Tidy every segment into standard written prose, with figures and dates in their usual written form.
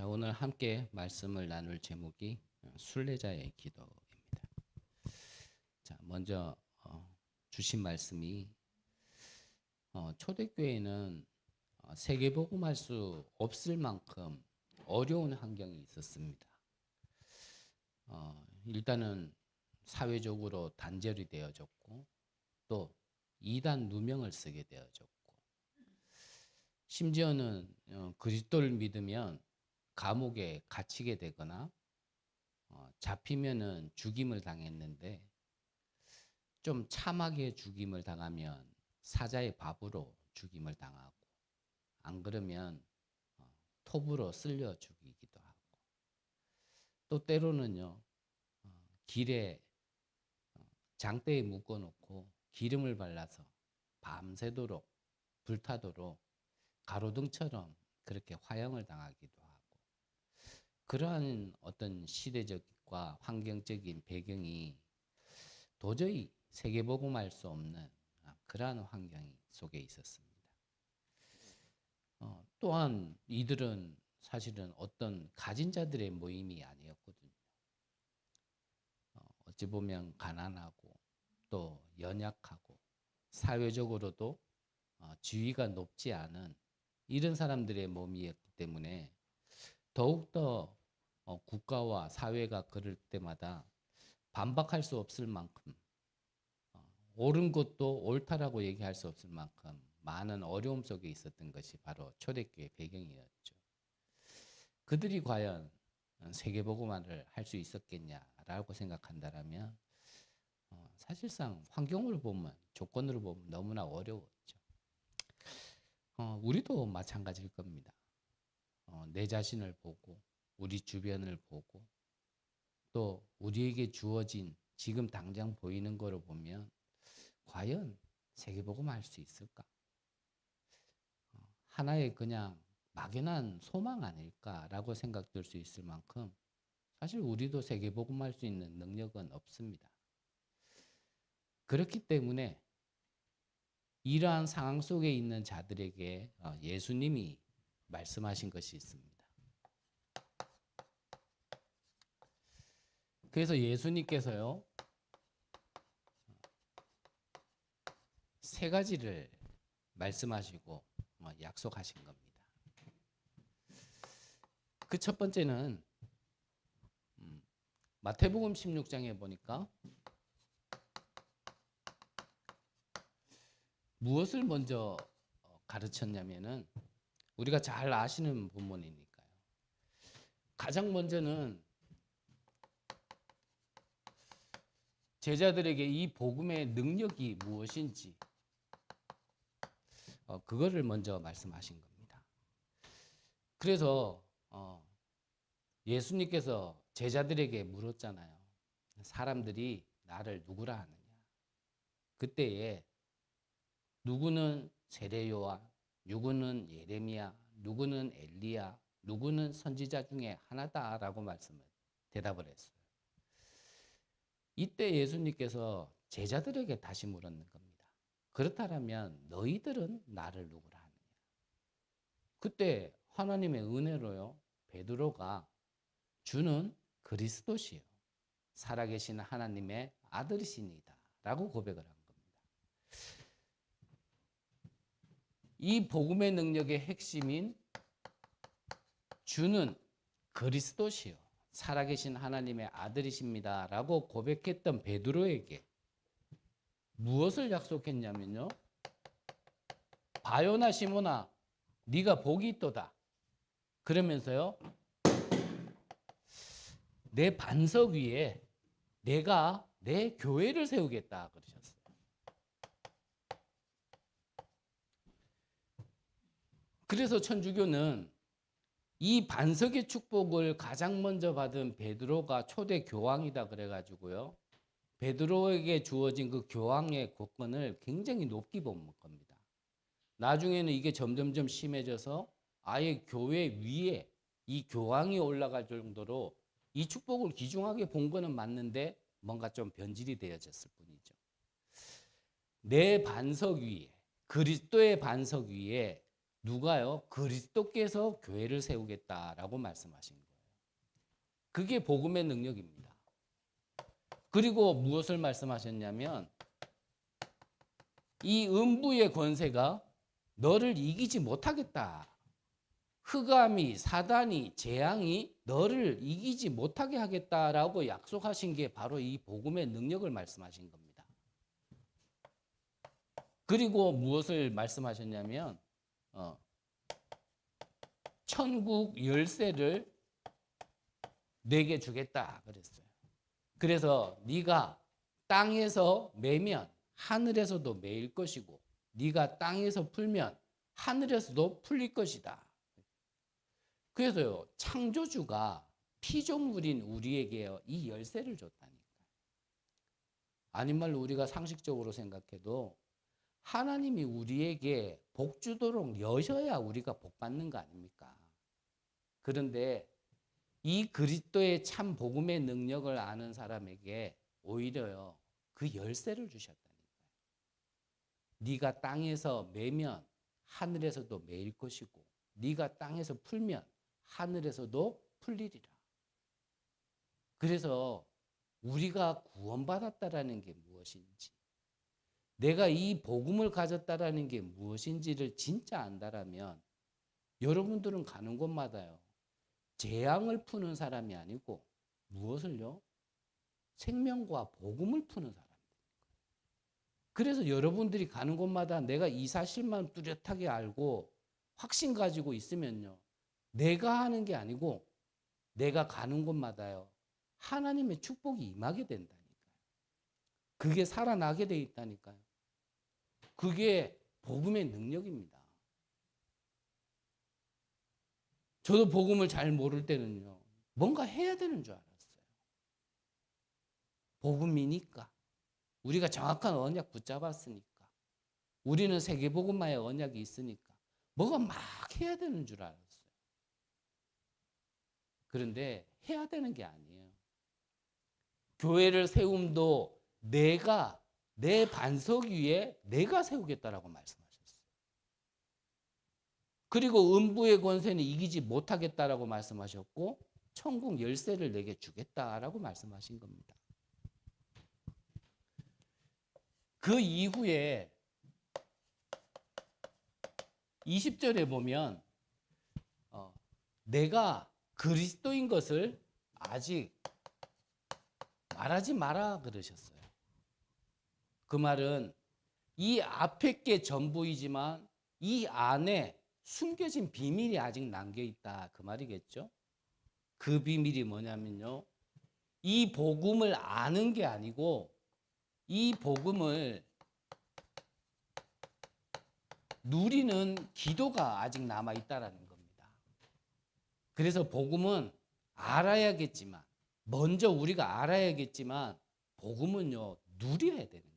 자, 오늘 함께 말씀을 나눌 제목이 순례자의 기도입니다. 자, 먼저 주신 말씀이 초대교회는 세계복음할 수 없을 만큼 어려운 환경이 있었습니다. 일단은 사회적으로 단절이 되어졌고 또 이단 누명을 쓰게 되어졌고 심지어는 그리스도를 믿으면 감옥에 갇히게 되거나 잡히면은 죽임을 당했는데 좀 참하게 죽임을 당하면 사자의 밥으로 죽임을 당하고 안 그러면 톱으로 쓸려 죽이기도 하고 또 때로는요 길에 장대에 묶어놓고 기름을 발라서 밤새도록 불타도록 가로등처럼 그렇게 화형을 당하기도 하고 그러한 어떤 시대적과 환경적인 배경이 도저히 세계복음할 수 없는 그러한 환경 속에 있었습니다. 또한 이들은 사실은 어떤 가진 자들의 모임이 아니었거든요. 어찌 보면 가난하고 또 연약하고 사회적으로도 지위가 높지 않은 이런 사람들의 몸이었기 때문에 더욱더 국가와 사회가 그럴 때마다 반박할 수 없을 만큼 옳은 것도 옳다라고 얘기할 수 없을 만큼 많은 어려움 속에 있었던 것이 바로 초대교회 배경이었죠. 그들이 과연 세계복음화를 할 수 있었겠냐라고 생각한다면 사실상 환경으로 보면 조건으로 보면 너무나 어려웠죠. 우리도 마찬가지일 겁니다. 내 자신을 보고 우리 주변을 보고 또 우리에게 주어진 지금 당장 보이는 거로 보면 과연 세계복음 할 수 있을까? 하나의 그냥 막연한 소망 아닐까라고 생각될 수 있을 만큼 사실 우리도 세계복음 할 수 있는 능력은 없습니다. 그렇기 때문에 이러한 상황 속에 있는 자들에게 예수님이 말씀하신 것이 있습니다. 그래서 예수님께서요 세 가지를 말씀하시고 약속하신 겁니다. 그 첫 번째는 마태복음 16장에 보니까 무엇을 먼저 가르쳤냐면은 우리가 잘 아시는 본문이니까요. 가장 먼저는 제자들에게 이 복음의 능력이 무엇인지 그거를 먼저 말씀하신 겁니다. 그래서 예수님께서 제자들에게 물었잖아요. 사람들이 나를 누구라 하느냐. 그때에 누구는 세례요한, 누구는 예레미야, 누구는 엘리야, 누구는 선지자 중에 하나다라고 대답을 했어요. 이때 예수님께서 제자들에게 다시 물었는 겁니다. 그렇다면 너희들은 나를 누구라 하느냐. 그때 하나님의 은혜로요 베드로가 주는 그리스도시요 살아계신 하나님의 아들이시니다 라고 고백을 한 겁니다. 이 복음의 능력의 핵심인 주는 그리스도시요 살아계신 하나님의 아들이십니다 라고 고백했던 베드로에게 무엇을 약속했냐면요. 바요나 시몬아 네가 복이 있도다. 그러면서요. 내 반석 위에 내가 내 교회를 세우겠다 그러셨어요. 그래서 천주교는 이 반석의 축복을 가장 먼저 받은 베드로가 초대 교황이다 그래가지고요. 베드로에게 주어진 그 교황의 권권을 굉장히 높게 본 겁니다. 나중에는 이게 점점점 심해져서 아예 교회 위에 이 교황이 올라갈 정도로 이 축복을 귀중하게 본 거는 맞는데 뭔가 좀 변질이 되어졌을 뿐이죠. 내 반석 위에 그리스도의 반석 위에 누가요? 그리스도께서 교회를 세우겠다라고 말씀하신 거예요. 그게 복음의 능력입니다. 그리고 무엇을 말씀하셨냐면 이 음부의 권세가 너를 이기지 못하겠다. 흑암이, 사단이, 재앙이 너를 이기지 못하게 하겠다라고 약속하신 게 바로 이 복음의 능력을 말씀하신 겁니다. 그리고 무엇을 말씀하셨냐면 천국 열쇠를 내게 주겠다 그랬어요. 그래서 네가 땅에서 매면 하늘에서도 매일 것이고 네가 땅에서 풀면 하늘에서도 풀릴 것이다. 그래서요, 창조주가 피조물인 우리에게 이 열쇠를 줬다니까. 아닌 말로 우리가 상식적으로 생각해도 하나님이 우리에게 복 주도록 여셔야 우리가 복 받는 거 아닙니까? 그런데 이 그리스도의 참 복음의 능력을 아는 사람에게 오히려요, 그 열쇠를 주셨다니까요. 네가 땅에서 매면 하늘에서도 매일 것이고 네가 땅에서 풀면 하늘에서도 풀리리라. 그래서 우리가 구원받았다라는 게 무엇인지, 내가 이 복음을 가졌다라는 게 무엇인지를 진짜 안다라면 여러분들은 가는 곳마다요, 재앙을 푸는 사람이 아니고 무엇을요? 생명과 복음을 푸는 사람. 그래서 여러분들이 가는 곳마다 내가 이 사실만 뚜렷하게 알고 확신 가지고 있으면요, 내가 하는 게 아니고 내가 가는 곳마다요, 하나님의 축복이 임하게 된다니까요. 그게 살아나게 돼 있다니까요. 그게 복음의 능력입니다. 저도 복음을 잘 모를 때는요, 뭔가 해야 되는 줄 알았어요. 복음이니까. 우리가 정확한 언약 붙잡았으니까. 우리는 세계복음화의 언약이 있으니까. 뭐가 막 해야 되는 줄 알았어요. 그런데 해야 되는 게 아니에요. 교회를 세움도 내가 내 반석 위에 내가 세우겠다라고 말씀하셨어요. 그리고 음부의 권세는 이기지 못하겠다라고 말씀하셨고 천국 열쇠를 내게 주겠다라고 말씀하신 겁니다. 그 이후에 20절에 보면 내가 그리스도인 것을 아직 말하지 마라 그러셨어요. 그 말은 이 앞에 게 전부이지만 이 안에 숨겨진 비밀이 아직 남겨 있다 그 말이겠죠. 그 비밀이 뭐냐면요, 이 복음을 아는 게 아니고 이 복음을 누리는 기도가 아직 남아 있다라는 겁니다. 그래서 복음은 알아야겠지만, 먼저 우리가 알아야겠지만 복음은요, 누려야 되는 겁니다.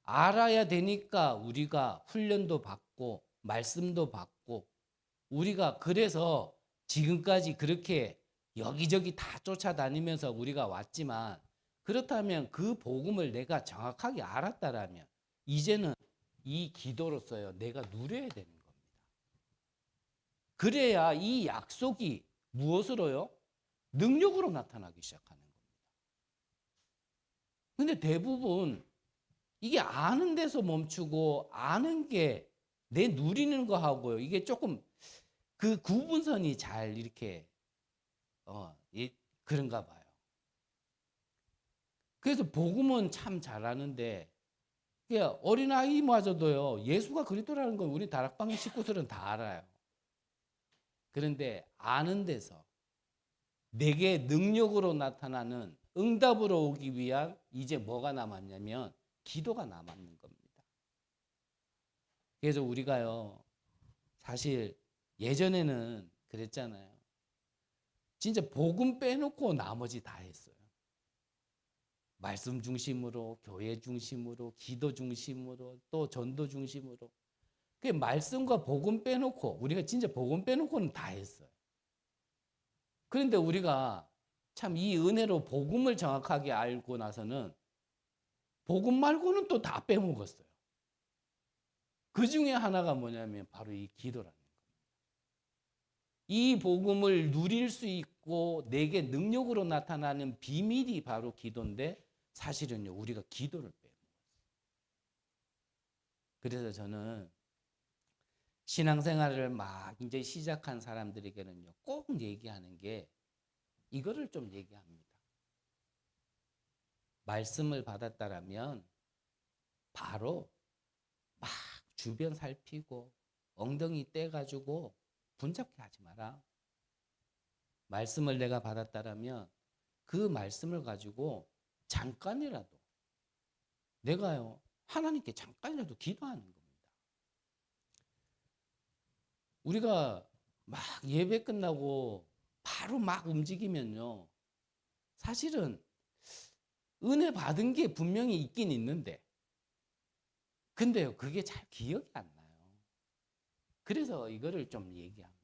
알아야 되니까 우리가 훈련도 받고 말씀도 받고 우리가 그래서 지금까지 그렇게 여기저기 다 쫓아다니면서 우리가 왔지만, 그렇다면 그 복음을 내가 정확하게 알았다라면 이제는 이 기도로서요, 내가 누려야 되는 겁니다. 그래야 이 약속이 무엇으로요? 능력으로 나타나기 시작하는 겁니다. 근데 대부분 이게 아는 데서 멈추고 아는 게 내 누리는 거 하고요, 이게 조금 그 구분선이 잘 이렇게 그런가 봐요. 그래서 복음은 참 잘하는데 어린아이마저도요, 예수가 그리스도라는 걸 우리 다락방 식구들은 다 알아요. 그런데 아는 데서 내게 능력으로 나타나는 응답으로 오기 위한 이제 뭐가 남았냐면 기도가 남았는 겁니다. 그래서 우리가요, 사실 예전에는 그랬잖아요. 진짜 복음 빼놓고 나머지 다 했어요. 말씀 중심으로, 교회 중심으로, 기도 중심으로, 또 전도 중심으로. 그 말씀과 복음 빼놓고, 우리가 진짜 복음 빼놓고는 다 했어요. 그런데 우리가 참 이 은혜로 복음을 정확하게 알고 나서는 복음 말고는 또 다 빼먹었어요. 그 중에 하나가 뭐냐면 바로 이 기도라는 거예요. 이 복음을 누릴 수 있고 내게 능력으로 나타나는 비밀이 바로 기도인데 사실은요 우리가 기도를 빼먹었어요. 그래서 저는 신앙생활을 막 이제 시작한 사람들에게는요 꼭 얘기하는 게 이거를 좀 얘기합니다. 말씀을 받았다라면 바로 막 주변 살피고 엉덩이 떼가지고 분잡게 하지 마라. 말씀을 내가 받았다라면 그 말씀을 가지고 잠깐이라도 내가요 하나님께 잠깐이라도 기도하는 겁니다. 우리가 막 예배 끝나고 바로 막 움직이면요 사실은 은혜 받은 게 분명히 있긴 있는데 근데요 그게 잘 기억이 안 나요. 그래서 이거를 좀 얘기합니다.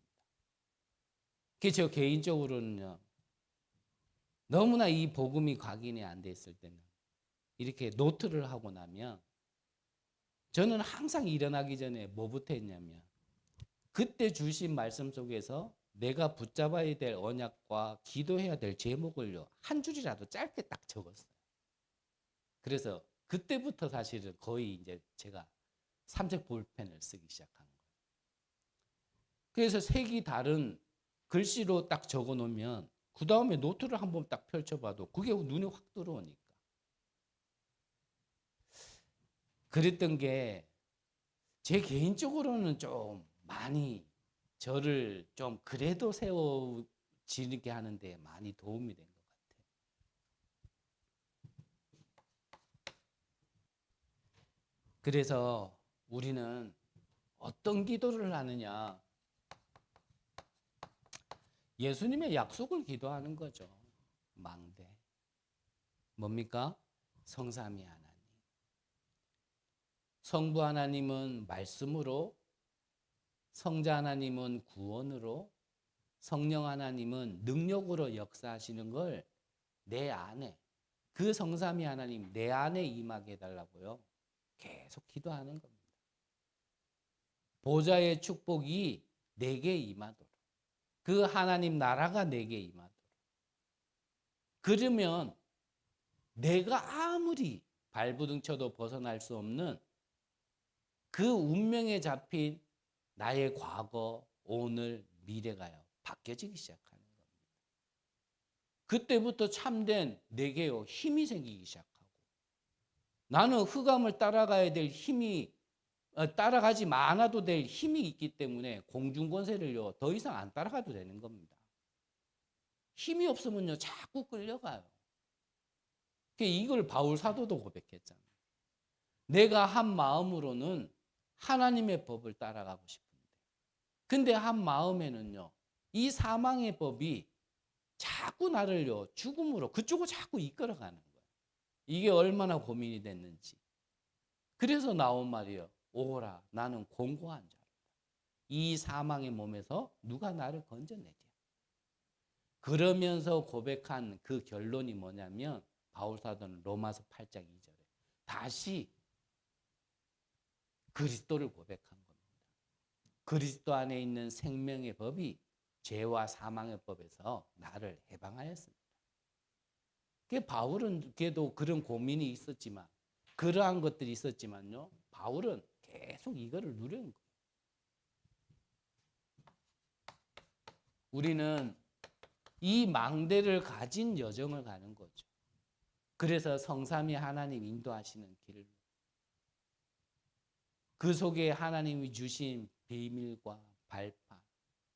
저 개인적으로는요 너무나 이 복음이 각인이 안 됐을 때는 이렇게 노트를 하고 나면 저는 항상 일어나기 전에 뭐부터 했냐면 그때 주신 말씀 속에서 내가 붙잡아야 될 언약과 기도해야 될 제목을요 한 줄이라도 짧게 딱 적었어요. 그래서 그때부터 사실은 거의 이제 제가 삼색 볼펜을 쓰기 시작한 거예요. 그래서 색이 다른 글씨로 딱 적어 놓으면 그 다음에 노트를 한번 딱 펼쳐봐도 그게 눈에 확 들어오니까. 그랬던 게 제 개인적으로는 좀 많이 저를 좀 그래도 세워지게 하는데 많이 도움이 된 것 같아요. 그래서 우리는 어떤 기도를 하느냐? 예수님의 약속을 기도하는 거죠. 망대. 뭡니까? 성삼위 하나님. 성부 하나님은 말씀으로, 성자 하나님은 구원으로, 성령 하나님은 능력으로 역사하시는 걸 내 안에, 그 성삼위 하나님 내 안에 임하게 해달라고요. 계속 기도하는 겁니다. 보좌의 축복이 내게 임하도록. 그 하나님 나라가 내게 임하도록. 그러면 내가 아무리 발부둥 쳐도 벗어날 수 없는 그 운명에 잡힌 나의 과거, 오늘, 미래가요. 바뀌어지기 시작하는 겁니다. 그때부터 참된 내게요. 힘이 생기기 시작하고 나는 흑암을 따라가야 될 힘이 따라가지 않아도 될 힘이 있기 때문에 공중권세를요. 더 이상 안 따라가도 되는 겁니다. 힘이 없으면요. 자꾸 끌려가요. 이걸 바울 사도도 고백했잖아요. 내가 한 마음으로는 하나님의 법을 따라가고 싶은데 근데 한 마음에는요. 이 사망의 법이 자꾸 나를요. 죽음으로 그쪽으로 자꾸 이끌어가는 거예요. 이게 얼마나 고민이 됐는지. 그래서 나온 말이에요. 오라 나는 공고한 자로다. 이 사망의 몸에서 누가 나를 건져내랴. 그러면서 고백한 그 결론이 뭐냐면 바울 사도는 로마서 8장 2절에 다시 그리스도를 고백한 겁니다. 그리스도 안에 있는 생명의 법이 죄와 사망의 법에서 나를 해방하였습니다. 바울은 걔도 그런 고민이 있었지만 그러한 것들이 있었지만요. 바울은 계속 이거를 누린 거예요. 우리는 이 망대를 가진 여정을 가는 거죠. 그래서 성삼위 하나님 인도하시는 길을 그 속에 하나님이 주신 비밀과 발판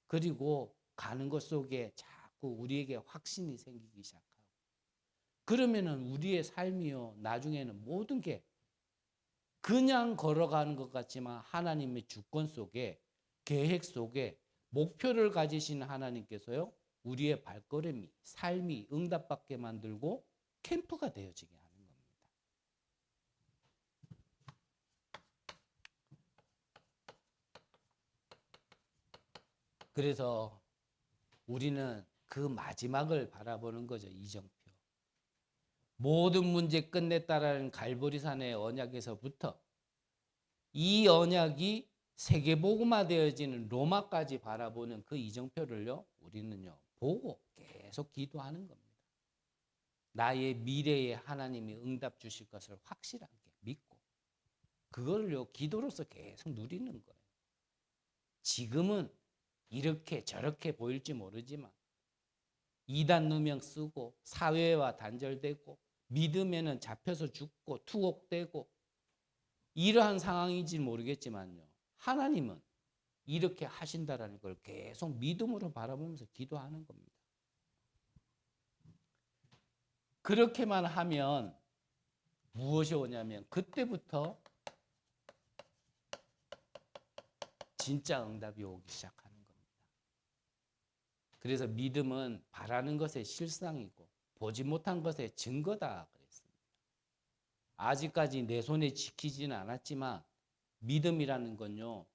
그리고 가는 것 속에 자꾸 우리에게 확신이 생기기 시작하고 그러면은 우리의 삶이요 나중에는 모든 게 그냥 걸어가는 것 같지만 하나님의 주권 속에 계획 속에 목표를 가지신 하나님께서요 우리의 발걸음이 삶이 응답받게 만들고 캠프가 되어지게 하는 겁니다. 그래서 우리는 그 마지막을 바라보는 거죠. 이정표. 모든 문제 끝냈다라는 갈보리산의 언약에서부터 이 언약이 세계복음화되어지는 로마까지 바라보는 그 이정표를요, 우리는요 보고 계속 기도하는 겁니다. 나의 미래에 하나님이 응답 주실 것을 확실하게 믿고 그걸요 기도로서 계속 누리는 거예요. 지금은 이렇게 저렇게 보일지 모르지만 이단 누명 쓰고 사회와 단절되고 믿음에는 잡혀서 죽고 투옥되고 이러한 상황인지 모르겠지만요, 하나님은 이렇게 하신다라는 걸 계속 믿음으로 바라보면서 기도하는 겁니다. 그렇게만 하면 무엇이 오냐면 그때부터 진짜 응답이 오기 시작하는 겁니다. 그래서 믿음은 바라는 것의 실상이고 보지 못한 것의 증거다 그랬습니다. 아직까지 내 손에 지키지는 않았지만 믿음이라는 건요,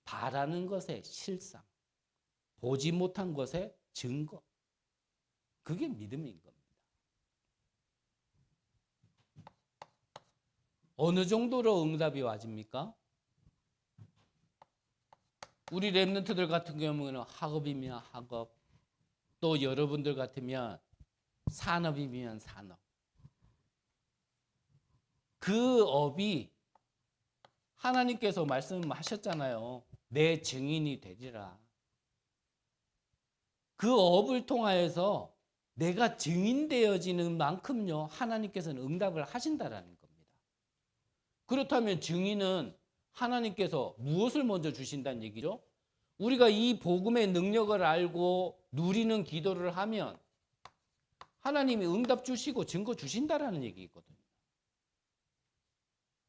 바라는 것의 실상, 보지 못한 것의 증거, 그게 믿음인 겁니다. 어느 정도로 응답이 와집니까? 우리 랩런트들 같은 경우는 학업이면 학업, 또 여러분들 같으면 산업이면 산업. 그 업이 하나님께서 말씀하셨잖아요. 내 증인이 되리라. 그 업을 통하여서 내가 증인되어지는 만큼요, 하나님께서는 응답을 하신다라는 겁니다. 그렇다면 증인은 하나님께서 무엇을 먼저 주신다는 얘기죠? 우리가 이 복음의 능력을 알고 누리는 기도를 하면 하나님이 응답 주시고 증거 주신다라는 얘기거든요.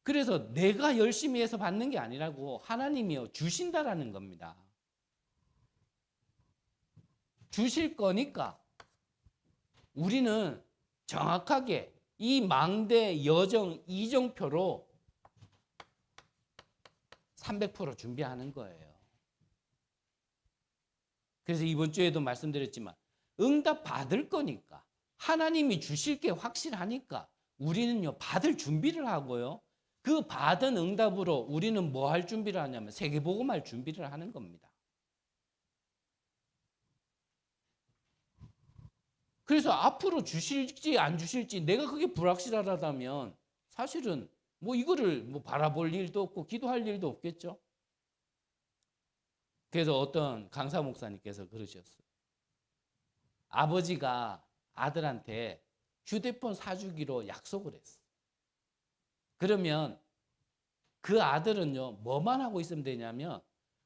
그래서 내가 열심히 해서 받는 게 아니라고 하나님이요 주신다라는 겁니다. 주실 거니까 우리는 정확하게 이 망대 여정 이정표로 300% 준비하는 거예요. 그래서 이번 주에도 말씀드렸지만 응답 받을 거니까 하나님이 주실 게 확실하니까 우리는요 받을 준비를 하고요. 그 받은 응답으로 우리는 뭐 할 준비를 하냐면 세계복음할 준비를 하는 겁니다. 그래서 앞으로 주실지 안 주실지 내가 그게 불확실하다면 사실은 뭐 이거를 뭐 바라볼 일도 없고 기도할 일도 없겠죠. 그래서 어떤 강사 목사님께서 그러셨어요. 아버지가 아들한테 휴대폰 사주기로 약속을 했어. 그러면 그 아들은요 뭐만 하고 있으면 되냐면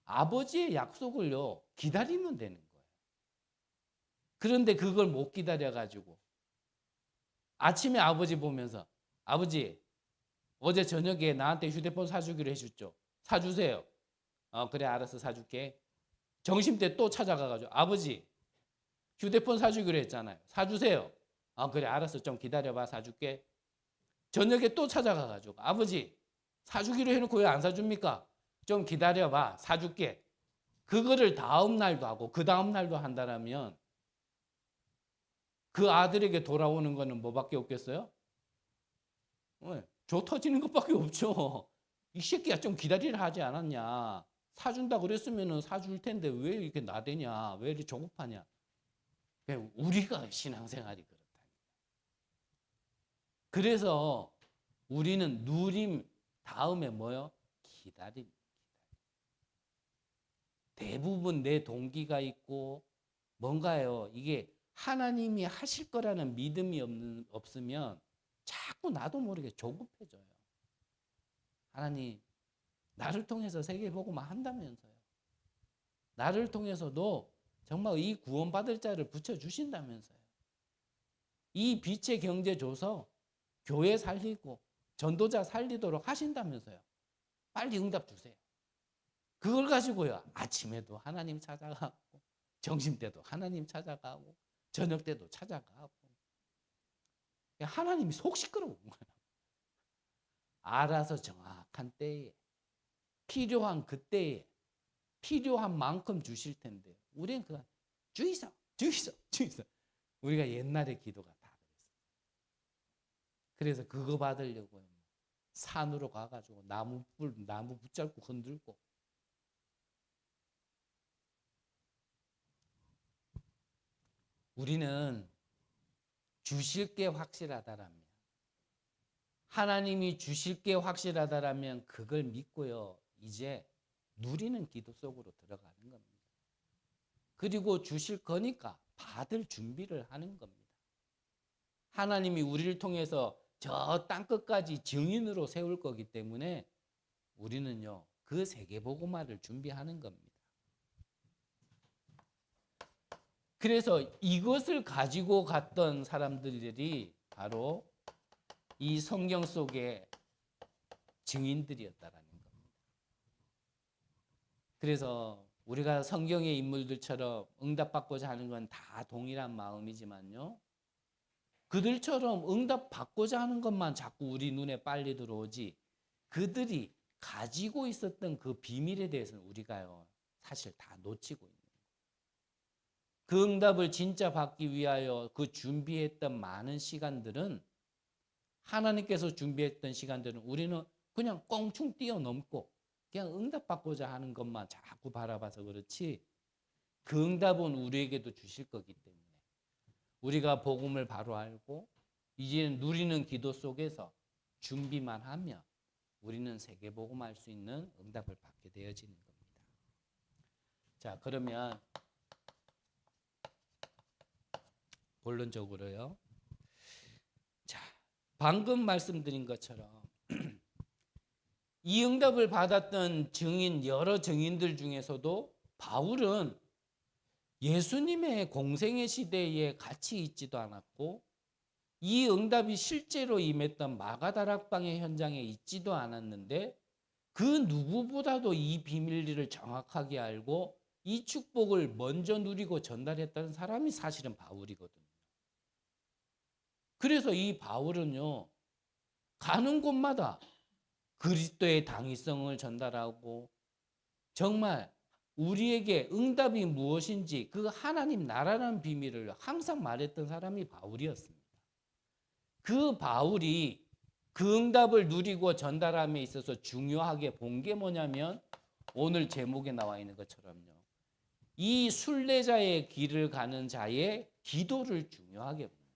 아버지의 약속을요 기다리면 되는 거예요. 그런데 그걸 못 기다려가지고 아침에 아버지 보면서 아버지 어제 저녁에 나한테 휴대폰 사주기로 해줬죠. 사주세요. 그래 알았어 사줄게. 점심때 또 찾아가가지고 아버지 휴대폰 사주기로 했잖아요. 사주세요. 그래 알았어 좀 기다려봐 사줄게. 저녁에 또 찾아가가지고 아버지 사주기로 해놓고 왜 안 사줍니까? 좀 기다려봐 사줄게. 그거를 다음 날도 하고 그 다음 날도 한다면 그 아들에게 돌아오는 거는 뭐밖에 없겠어요? 조 터지는 것밖에 없죠. 이 새끼야 좀 기다리라 하지 않았냐. 사준다 그랬으면 사줄 텐데 왜 이렇게 나대냐. 왜 이렇게 조급하냐. 우리가 신앙생활이 그렇다. 그래서 우리는 누림 다음에 뭐요? 기다림. 대부분 내 동기가 있고 뭔가요. 이게 하나님이 하실 거라는 믿음이 없으면 자꾸 나도 모르게 조급해져요. 하나님 나를 통해서 세계복음화 한다면서요. 나를 통해서도 정말 이 구원받을 자를 붙여주신다면서요. 이 빛의 경제 줘서 교회 살리고 전도자 살리도록 하신다면서요. 빨리 응답 주세요. 그걸 가지고요. 아침에도 하나님 찾아가고 점심때도 하나님 찾아가고 저녁 때도 찾아가고 하나님이 속 시끄러운 거예요. 알아서 정확한 때에 필요한 그때에 필요한 만큼 주실 텐데 우리는 그냥 주이소 우리가 옛날의 기도가 다 그랬어요. 그래서 그거 받으려고 산으로 가가지고 나무 붙잡고 흔들고. 우리는 주실 게 확실하다라면, 하나님이 주실 게 확실하다라면 그걸 믿고요, 이제 누리는 기도 속으로 들어가는 겁니다. 그리고 주실 거니까 받을 준비를 하는 겁니다. 하나님이 우리를 통해서 저 땅끝까지 증인으로 세울 거기 때문에 우리는요, 그 세계복음화를 준비하는 겁니다. 그래서 이것을 가지고 갔던 사람들이 바로 이 성경 속의 증인들이었다라는 겁니다. 그래서 우리가 성경의 인물들처럼 응답받고자 하는 건 다 동일한 마음이지만요, 그들처럼 응답받고자 하는 것만 자꾸 우리 눈에 빨리 들어오지, 그들이 가지고 있었던 그 비밀에 대해서는 우리가요, 사실 다 놓치고 있는 거예요. 그 응답을 진짜 받기 위하여 그 준비했던 많은 시간들은, 하나님께서 준비했던 시간들은 우리는 그냥 껑충 뛰어넘고 그냥 응답받고자 하는 것만 자꾸 바라봐서 그렇지, 그 응답은 우리에게도 주실 거기 때문에 우리가 복음을 바로 알고 이제는 누리는 기도 속에서 준비만 하면 우리는 세계복음할 수 있는 응답을 받게 되어지는 겁니다. 자, 그러면 본론적으로요. 자, 방금 말씀드린 것처럼 이 응답을 받았던 증인, 여러 증인들 중에서도 바울은 예수님의 공생의 시대에 같이 있지도 않았고, 이 응답이 실제로 임했던 마가다락방의 현장에 있지도 않았는데, 그 누구보다도 이 비밀리를 정확하게 알고 이 축복을 먼저 누리고 전달했다는 사람이 사실은 바울이거든요. 그래서 이 바울은요, 가는 곳마다 그리스도의 당위성을 전달하고 정말 우리에게 응답이 무엇인지 그 하나님 나라라는 비밀을 항상 말했던 사람이 바울이었습니다. 그 바울이 그 응답을 누리고 전달함에 있어서 중요하게 본 게 뭐냐면, 오늘 제목에 나와 있는 것처럼요, 이 순례자의 길을 가는 자의 기도를 중요하게 본 거예요.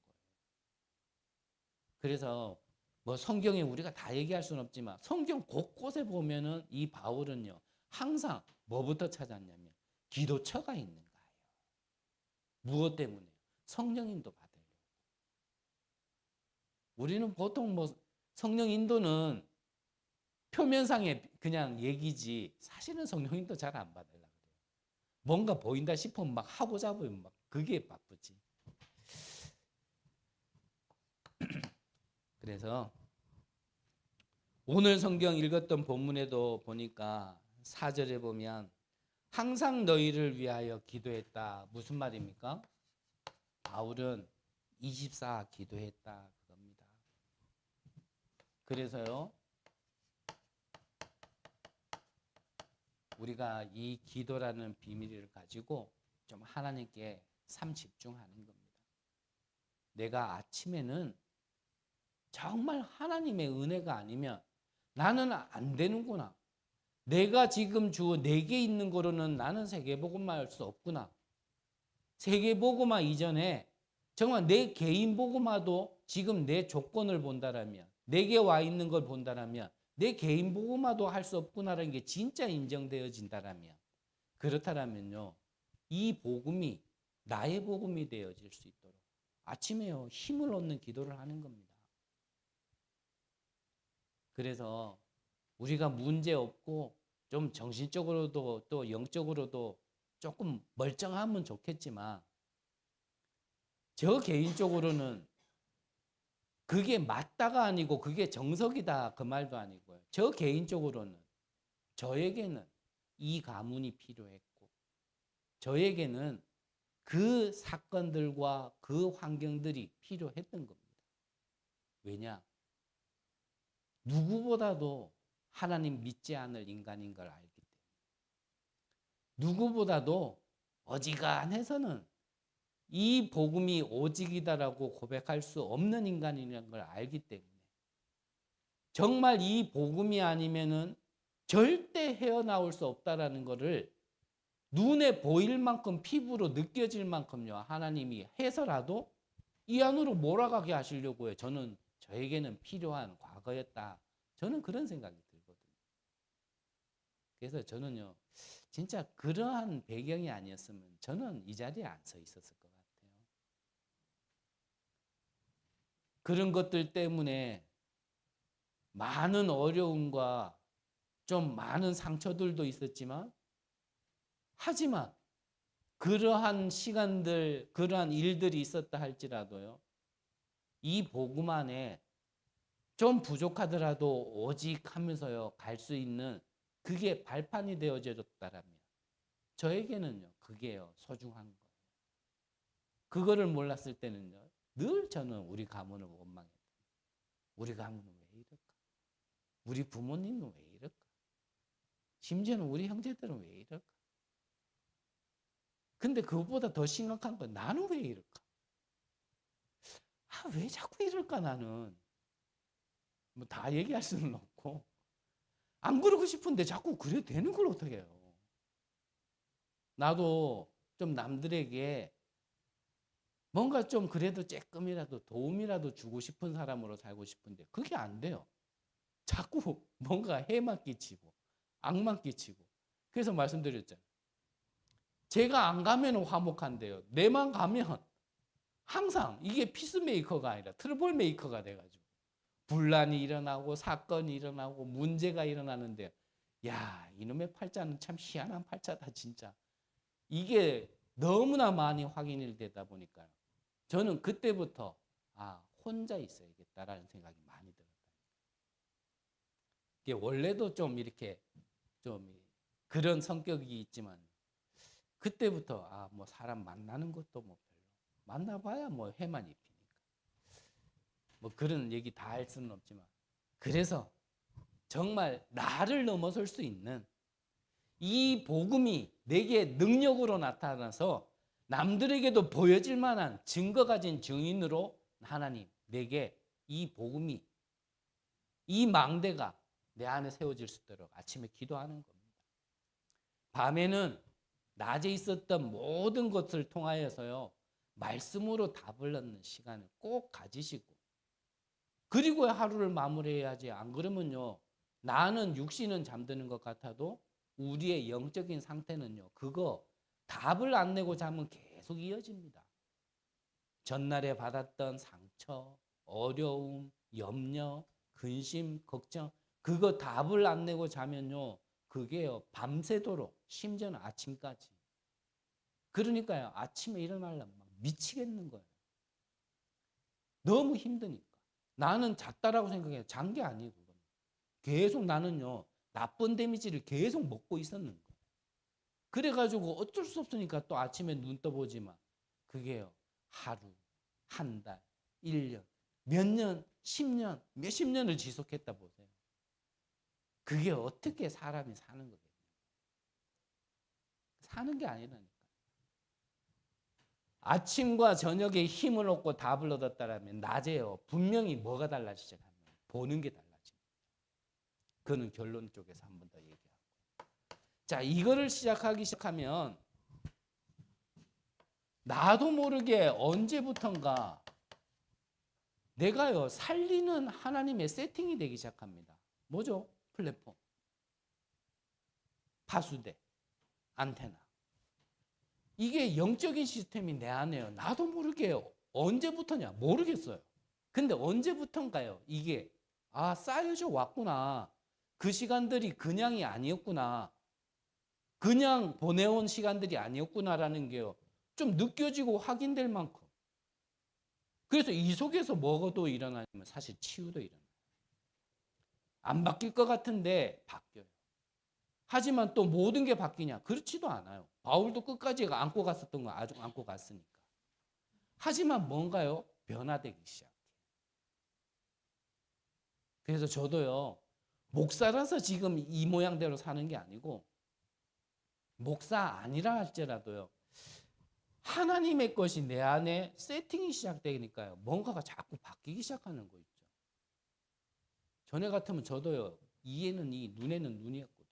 그래서 뭐 성경에 우리가 다 얘기할 수는 없지만 성경 곳곳에 보면은 이 바울은요, 항상 뭐부터 찾았냐면 기도처가 있는 거예요. 무엇 때문에? 성령 인도 받으려고. 우리는 보통 뭐 성령 인도는 표면상의 그냥 얘기지, 사실은 성령 인도 잘 안 받으려고 그래요. 뭔가 보인다 싶으면 막 하고 잡으면 막 그게 바쁘지. 그래서 오늘 성경 읽었던 본문에도 보니까 4절에 보면 항상 너희를 위하여 기도했다. 무슨 말입니까? 바울은 24 기도했다 그겁니다. 그래서요, 우리가 이 기도라는 비밀을 가지고 좀 하나님께 집중하는 겁니다. 내가 아침에는 정말 하나님의 은혜가 아니면 나는 안 되는구나. 내가 지금 주 내게 있는 거로는 나는 세계복음화 할 수 없구나. 세계복음화 이전에 정말 내 개인 복음화도 지금 내 조건을 본다라면, 내게 와 있는 걸 본다라면 내 개인 복음화도 할 수 없구나라는 게 진짜 인정되어진다라면, 그렇다라면요, 이 복음이 나의 복음이 되어질 수 있도록 아침에요, 힘을 얻는 기도를 하는 겁니다. 그래서 우리가 문제 없고 좀 정신적으로도 또 영적으로도 조금 멀쩡하면 좋겠지만, 저 개인적으로는 그게 맞다가 아니고 그게 정석이다 그 말도 아니고요. 저 개인적으로는 저에게는 이 가문이 필요했고, 저에게는 그 사건들과 그 환경들이 필요했던 겁니다. 왜냐? 누구보다도 하나님 믿지 않을 인간인 걸 알기 때문에, 누구보다도 어지간해서는 이 복음이 오직이다라고 고백할 수 없는 인간이라는 걸 알기 때문에, 정말 이 복음이 아니면은 절대 헤어나올 수 없다라는 것을 눈에 보일 만큼 피부로 느껴질 만큼요 하나님이 해서라도 이 안으로 몰아가게 하시려고 해요. 저에게는 필요한 과거였다. 저는 그런 생각이 들거든요. 그래서 저는요 진짜 그러한 배경이 아니었으면 저는 이 자리에 안 서 있었을 것 같아요. 그런 것들 때문에 많은 어려움과 좀 많은 상처들도 있었지만 하지만 그러한 시간들, 그러한 일들이 있었다 할지라도요. 이 복음 안에 좀 부족하더라도 오직 하면서요. 갈 수 있는 그게 발판이 되어졌다라면 저에게는요. 그게요. 소중한 거예요. 그거를 몰랐을 때는요. 늘 저는 우리 가문을 원망했어요. 우리 가문은 왜 이럴까? 우리 부모님은 왜 이럴까? 심지어는 우리 형제들은 왜 이럴까? 근데 그것보다 더 심각한 건 나는 왜 이럴까? 왜 자꾸 이럴까 나는? 뭐 다 얘기할 수는 없고 안 그러고 싶은데 자꾸 그래 되는 걸 어떻게 해요? 나도 좀 남들에게 뭔가 좀 그래도 조금이라도 도움이라도 주고 싶은 사람으로 살고 싶은데 그게 안 돼요. 자꾸 뭔가 해만 끼치고 악만 끼치고 그래서 말씀드렸잖아요. 제가 안 가면 화목한데요. 내만 가면 항상 이게 피스메이커가 아니라 트러블 메이커가 돼가지고 분란이 일어나고 사건이 일어나고 문제가 일어나는데 야 이놈의 팔자는 참 희한한 팔자다 진짜. 이게 너무나 많이 확인이 되다 보니까요. 저는 그때부터 혼자 있어야겠다라는 생각이 많이 들었다. 이게 원래도 좀 이렇게 좀 그런 성격이 있지만 그때부터 뭐 사람 만나는 것도 뭐 별로 만나봐야 뭐 해만 입히니까 뭐 그런 얘기 다 할 수는 없지만 그래서 정말 나를 넘어설 수 있는 이 복음이 내게 능력으로 나타나서 남들에게도 보여질 만한 증거 가진 증인으로 하나님 내게 이 복음이 이 망대가 내 안에 세워질 수 있도록 아침에 기도하는 겁니다. 밤에는 낮에 있었던 모든 것을 통하여서요 말씀으로 답을 얻는 시간을 꼭 가지시고 그리고 하루를 마무리해야지. 안 그러면요 나는 육신은 잠드는 것 같아도 우리의 영적인 상태는요 그거 답을 안 내고 자면 계속 이어집니다. 전날에 받았던 상처, 어려움, 염려, 근심, 걱정 그거 답을 안 내고 자면요 그게요 밤새도록 심지어는 아침까지. 그러니까요 아침에 일어나려면 막 미치겠는 거예요. 너무 힘드니까. 나는 잤다라고 생각해요. 잔 게 아니고 계속 나는요 나쁜 데미지를 계속 먹고 있었는 거예요. 그래가지고 어쩔 수 없으니까 또 아침에 눈 떠보지만 그게요 하루, 한 달, 1년, 몇 년, 10년, 몇십 년을 지속했다 보세요. 그게 어떻게 사람이 사는 거겠냐. 사는 게 아니라니까. 아침과 저녁에 힘을 얻고 답을 얻었다면 낮에요 분명히 뭐가 달라지죠? 보는 게 달라집니다. 그는 결론 쪽에서 한 번 더 얘기하고. 자, 이거를 시작하면 나도 모르게 언제부턴가 내가요 살리는 하나님의 세팅이 되기 시작합니다. 뭐죠? 플랫폼, 파수대, 안테나. 이게 영적인 시스템이 내 안에요. 나도 모르게 언제부터냐 모르겠어요. 근데 언제부턴가요 이게 쌓여져 왔구나. 그 시간들이 그냥이 아니었구나. 그냥 보내온 시간들이 아니었구나라는 게요 좀 느껴지고 확인될 만큼. 그래서 이 속에서 뭐가 일어나냐면 사실 치유도 일어나요. 안 바뀔 것 같은데 바뀌어요. 하지만 또 모든 게 바뀌냐? 그렇지도 않아요. 바울도 끝까지 안고 갔었던 거 아주 안고 갔으니까. 하지만 뭔가요? 변화되기 시작해요. 그래서 저도요 목사라서 지금 이 모양대로 사는 게 아니고 목사 아니라 할지라도요 하나님의 것이 내 안에 세팅이 시작되니까요 뭔가가 자꾸 바뀌기 시작하는 거 있죠. 전에 같으면 저도요, 이에는 이, 눈에는 눈이었거든요.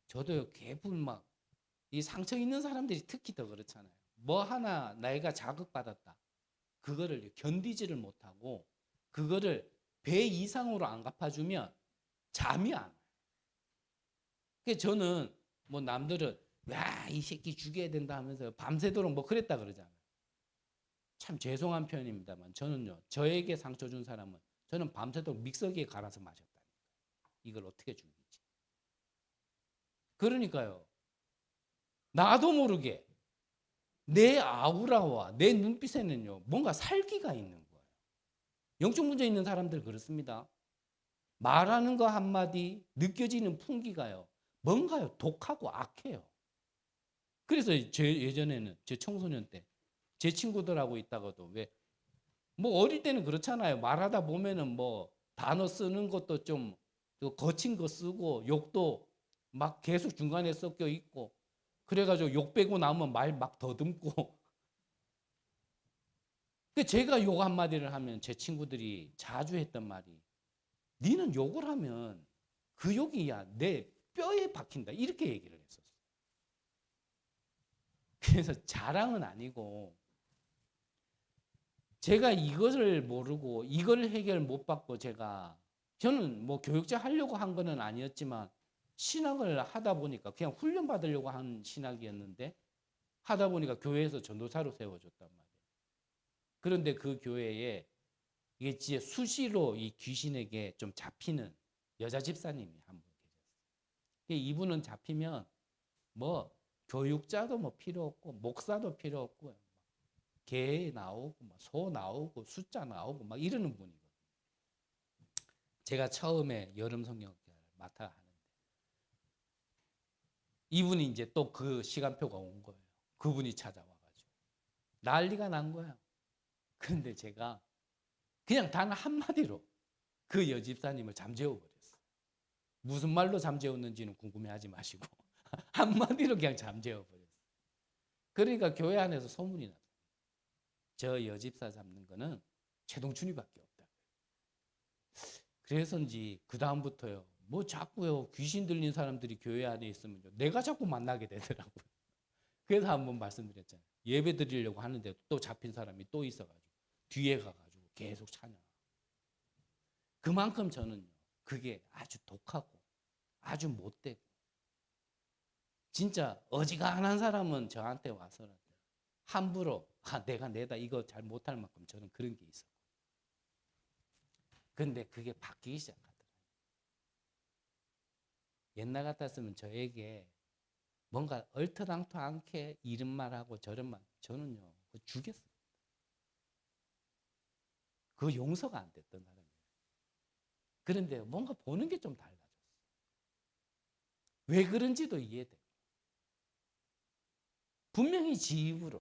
저도요, 개불 막, 이 상처 있는 사람들이 특히 더 그렇잖아요. 뭐 하나 내가 자극받았다. 그거를 견디지를 못하고, 그거를 배 이상으로 안 갚아주면 잠이 안 와요. 그래서 저는 뭐 남들은, 야, 이 새끼 죽여야 된다 하면서 밤새도록 뭐 그랬다 그러잖아요. 참 죄송한 표현입니다만 저는요, 저에게 상처 준 사람은 저는 밤새도록 믹서기에 갈아서 마셨다니까. 이걸 어떻게 죽이지? 그러니까요, 나도 모르게 내 아우라와 내 눈빛에는요, 뭔가 살기가 있는 거예요. 영적 문제 있는 사람들 그렇습니다. 말하는 거 한마디, 느껴지는 풍기가요, 뭔가요, 독하고 악해요. 그래서 제 예전에는 제 청소년 때 제 친구들하고 있다가도 왜 뭐 어릴 때는 그렇잖아요. 말하다 보면은 뭐 단어 쓰는 것도 좀 거친 거 쓰고 욕도 막 계속 중간에 섞여 있고 그래가지고 욕 빼고 나면 말 막 더듬고 제가 욕 한마디를 하면 제 친구들이 자주 했던 말이 니는 욕을 하면 그 욕이 야 내 뼈에 박힌다 이렇게 얘기를 했었어. 그래서 자랑은 아니고 제가 이것을 모르고 이걸 해결 못 받고 저는 뭐 교육자 하려고 한 거는 아니었지만 신학을 하다 보니까 그냥 훈련 받으려고 한 신학이었는데 하다 보니까 교회에서 전도사로 세워줬단 말이에요. 그런데 그 교회에 이게 진짜 수시로 이 귀신에게 좀 잡히는 여자 집사님이 한 분 계셨어요. 이분은 잡히면 뭐 교육자도 뭐 필요 없고 목사도 필요 없고 개 나오고 소 나오고 숫자 나오고 막 이러는 분이거든요. 제가 처음에 여름 성경학을 맡아 하는데 이분이 이제 또 그 시간표가 온 거예요. 그분이 찾아와가지고 난리가 난 거야. 그런데 제가 그냥 단 한마디로 그 여집사님을 잠재워 버렸어요. 무슨 말로 잠재웠는지는 궁금해하지 마시고 한마디로 그냥 잠재워 버렸어요. 그러니까 교회 안에서 소문이 났어요. 저 여집사 잡는 거는 최동춘이밖에 없다. 그래서인지 그 다음부터요. 뭐 자꾸요 귀신 들린 사람들이 교회 안에 있으면요. 내가 자꾸 만나게 되더라고요. 그래서 한번 말씀드렸잖아요. 예배 드리려고 하는데 또 잡힌 사람이 또 있어가지고 뒤에 가가지고 계속 찬양. 그만큼 저는요. 그게 아주 독하고 아주 못되고 진짜 어지간한 사람은 저한테 와서는 함부로 내가 내다 이거 잘 못할 만큼 저는 그런 게 있었고 근데 그게 바뀌기 시작하더라고요. 옛날 같았으면 저에게 뭔가 얼토당토 않게 이런 말하고 저런 말 저는요 죽였어요. 그 용서가 안 됐던 사람이에요. 그런데 뭔가 보는 게 좀 달라졌어요. 왜 그런지도 이해돼요. 분명히 지 입으로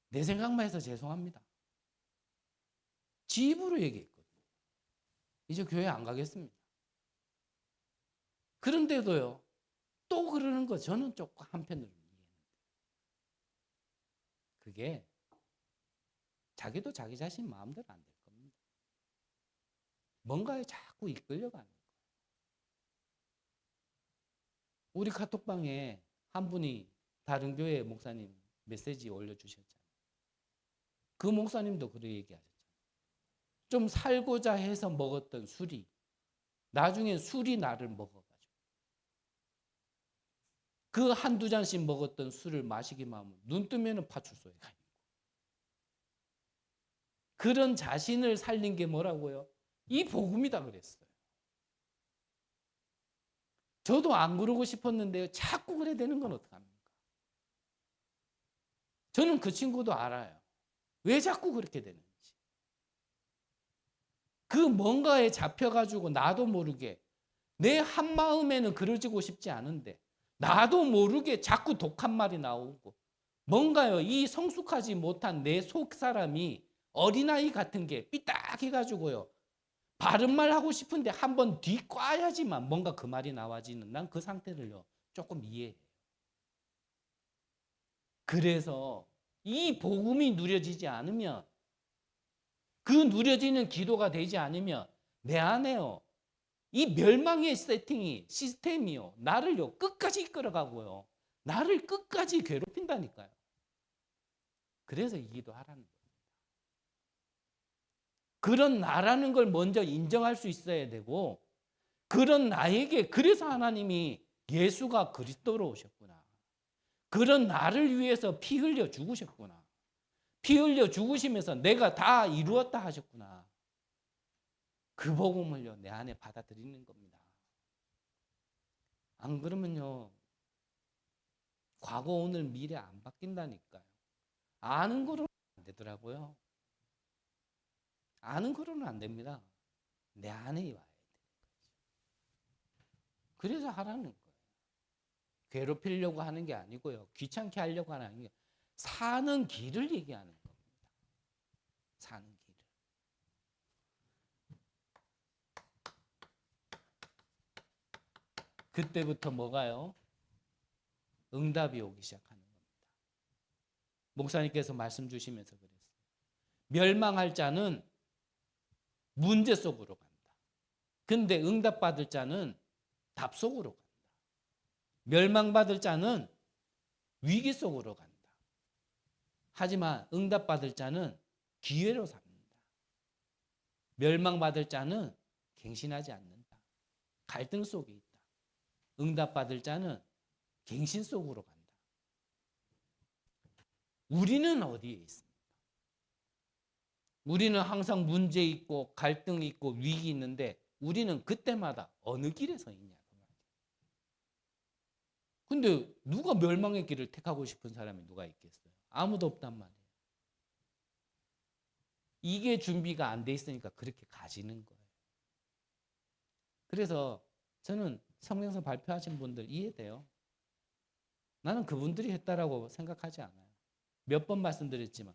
내 생각만 해서 죄송합니다. 지 입으로 얘기했거든요. 이제 교회 안 가겠습니다. 그런데도요. 또 그러는 거 저는 조금 한편으로 이해했는데 그게 자기도 자기 자신 마음대로 안 될 겁니다. 뭔가에 자꾸 이끌려가는 거예요. 우리 카톡방에 한 분이 다른 교회 목사님 메시지 올려주셨잖아요. 그 목사님도 그런 얘기하셨잖아요. 좀 살고자 해서 먹었던 술이 나중에 술이 나를 먹어가지고 그 한두 잔씩 먹었던 술을 마시기만 하면 눈 뜨면 파출소에 가 있고 그런 자신을 살린 게 뭐라고요? 이 복음이다 그랬어요. 저도 안 그러고 싶었는데요. 자꾸 그래 되는 건 어떡합니까? 저는 그 친구도 알아요. 왜 자꾸 그렇게 되는지. 그 뭔가에 잡혀가지고 나도 모르게 내 한마음에는 그러지고 싶지 않은데 나도 모르게 자꾸 독한 말이 나오고 뭔가요. 이 성숙하지 못한 내 속 사람이 어린아이 같은 게 삐딱해가지고요. 바른 말 하고 싶은데 한번 뒤꽈야지만 뭔가 그 말이 나와지는 난 그 상태를요. 조금 이해해요. 그래서 이 복음이 누려지지 않으면 그 누려지는 기도가 되지 않으면 내 안에요, 이 멸망의 세팅이, 시스템이요, 나를요 끝까지 이끌어가고요, 나를 끝까지 괴롭힌다니까요. 그래서 이 기도하라는 거예요. 그런 나라는 걸 먼저 인정할 수 있어야 되고, 그런 나에게, 그래서 하나님이 예수가 그리스도로 오셨구나, 그런 나를 위해서 피 흘려 죽으셨구나, 피 흘려 죽으시면서 내가 다 이루었다 하셨구나, 그 복음을요 내 안에 받아들이는 겁니다. 안 그러면요 과거 오늘 미래 안 바뀐다니까요. 아는 거로는 안 되더라고요. 아는 거로는 안 됩니다. 내 안에 와야 돼. 그래서 하라는 거예요. 괴롭히려고 하는 게 아니고요, 귀찮게 하려고 하는 게, 사는 길을 얘기하는 겁니다. 사는 길을. 그때부터 뭐가요? 응답이 오기 시작하는 겁니다. 목사님께서 말씀 주시면서 그랬어요. 멸망할 자는 문제 속으로 간다. 근데 응답받을 자는 답 속으로 간다. 멸망받을 자는 위기 속으로 간다. 하지만 응답받을 자는 기회로 삽니다. 멸망받을 자는 갱신하지 않는다. 갈등 속에 있다. 응답받을 자는 갱신 속으로 간다. 우리는 어디에 있습니까? 우리는 항상 문제 있고 갈등 있고 위기 있는데, 우리는 그때마다 어느 길에 서 있냐. 근데 누가 멸망의 길을 택하고 싶은 사람이 누가 있겠어요? 아무도 없단 말이에요. 이게 준비가 안 돼 있으니까 그렇게 가지는 거예요. 그래서 저는 성경서 발표하신 분들 이해돼요. 나는 그분들이 했다라고 생각하지 않아요. 몇 번 말씀드렸지만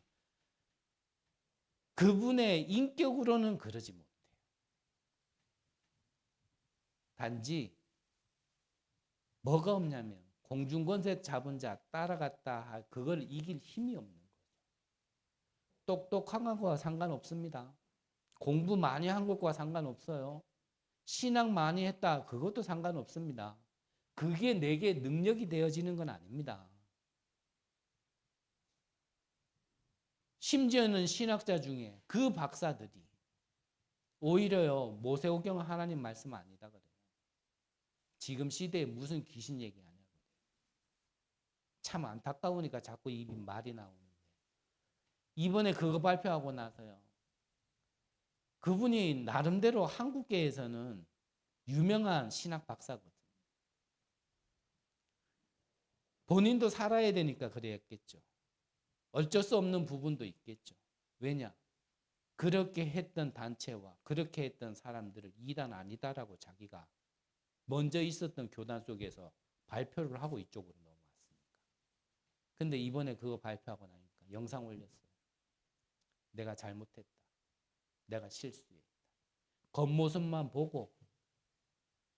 그분의 인격으로는 그러지 못해요. 단지 뭐가 없냐면, 공중권세 잡은 자 따라갔다, 그걸 이길 힘이 없는 거죠. 똑똑한 것과 상관없습니다. 공부 많이 한 것과 상관없어요. 신앙 많이 했다, 그것도 상관없습니다. 그게 내게 능력이 되어지는 건 아닙니다. 심지어는 신학자 중에 그 박사들이 오히려요 모세오경 하나님 말씀 아니다 그래요. 지금 시대에 무슨 귀신 얘기하냐고. 참 안타까우니까 자꾸 입이 말이 나오는데, 이번에 그거 발표하고 나서요, 그분이 나름대로 한국계에서는 유명한 신학 박사거든요. 본인도 살아야 되니까 그랬겠죠. 어쩔 수 없는 부분도 있겠죠. 왜냐? 그렇게 했던 단체와 그렇게 했던 사람들을 이단 아니다라고 자기가 먼저 있었던 교단 속에서 발표를 하고 이쪽으로 넘어왔으니까. 근데 이번에 그거 발표하고 나니까 영상 올렸어요. 내가 잘못했다. 내가 실수했다. 겉모습만 보고